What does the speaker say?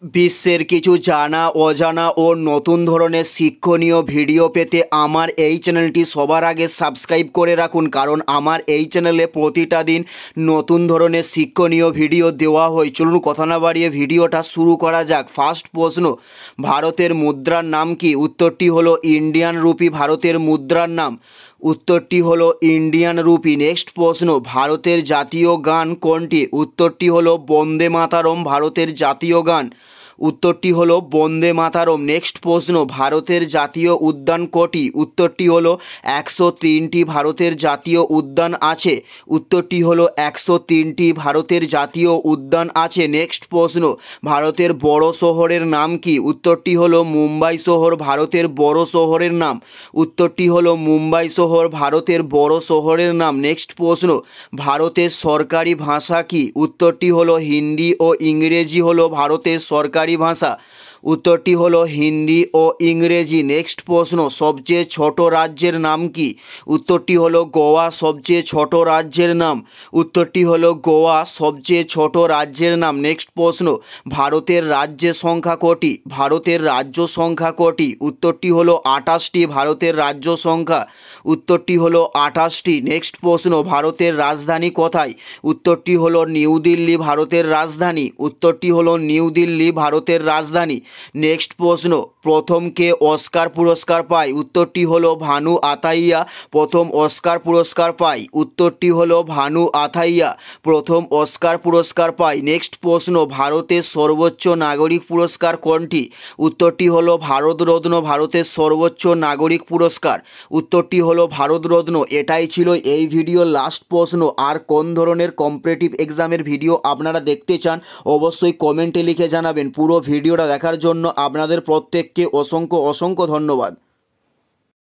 বিশ্বের কিছু জানা অজানা ও নতুন ধরনের শিক্ষণীয় ভিডিও পেতে আমার এই চ্যানেলটি সবার আগে সাবস্ক্রাইব করে রাখুন, কারণ আমার এই চ্যানেলে প্রতিটা দিন নতুন ধরনের শিক্ষণীয় ভিডিও দেওয়া হয়। চলুন কথা না বাড়িয়ে ভিডিওটা শুরু করা যাক। ফার্স্ট প্রশ্ন, ভারতের মুদ্রার নাম কি? উত্তরটি হলো ইন্ডিয়ান রুপি ভারতের মুদ্রার নাম। উত্তরটি হলো ইন্ডিয়ান রুপি। নেক্সট প্রশ্ন, ভারতের জাতীয় গান কোনটি? উত্তরটি হলো বন্দে মাতরম ভারতের জাতীয় গান। উত্তরটি হলো বন্দে মাতরম। নেক্সট প্রশ্ন, ভারতের জাতীয় উদ্যান কটি? উত্তরটি হলো 103টি ভারতের জাতীয় উদ্যান আছে। উত্তরটি হলো 103টি ভারতের জাতীয় উদ্যান আছে। নেক্সট প্রশ্ন, ভারতের বড় শহরের নাম কি? উত্তরটি হলো মুম্বাই শহর ভারতের বড় শহরের নাম। উত্তরটি হলো মুম্বাই শহর ভারতের বড় শহরের নাম। নেক্সট প্রশ্ন, ভারতের সরকারি ভাষা কি? উত্তরটি হলো হিন্দি ও ইংরেজি হলো ভারতের সরকারি ভাষা। উত্তরটি হলো হিন্দি ও ইংরেজি। নেক্সট প্রশ্ন, সবচেয়ে ছোট রাজ্যের নাম কি? উত্তরটি হলো গোয়া সবচেয়ে ছোট রাজ্যের নাম। উত্তরটি হলো গোয়া সবচেয়ে ছোট রাজ্যের নাম। নেক্সট প্রশ্ন, ভারতের রাজ্যের সংখ্যা কটি? ভারতের রাজ্য সংখ্যা কটি? উত্তরটি হলো 28টি ভারতের রাজ্য সংখ্যা। উত্তরটি হলো 28টি। নেক্সট প্রশ্ন, ভারতের রাজধানী কোথায়? উত্তরটি হলো নিউ দিল্লি ভারতের রাজধানী। উত্তরটি হলো নিউ দিল্লি ভারতের রাজধানী। নেক্সট প্রশ্ন, প্রথম কে অস্কার পুরস্কার পায়? উত্তরটি হলো ভানু আথাইয়া প্রথম অস্কার পুরস্কার পায়। উত্তরটি হলো ভানু আথাইয়া প্রথম অস্কার পুরস্কার পায়। নেক্সট প্রশ্ন, ভারতের সর্বোচ্চ নাগরিক পুরস্কার কোনটি? উত্তরটি হলো ভারতরত্ন ভারতের সর্বোচ্চ নাগরিক পুরস্কার। উত্তরটি হলো ভারতরত্ন। এটাই ছিল এই ভিডিওর লাস্ট প্রশ্ন। আর কোন ধরনের কম্পিটিটিভ এক্সামের ভিডিও আপনারা দেখতে চান অবশ্যই কমেন্টে লিখে জানাবেন। পুরো ভিডিওটা দেখার জন্য আপনাদের প্রত্যেককে অসংখ্য ধন্যবাদ।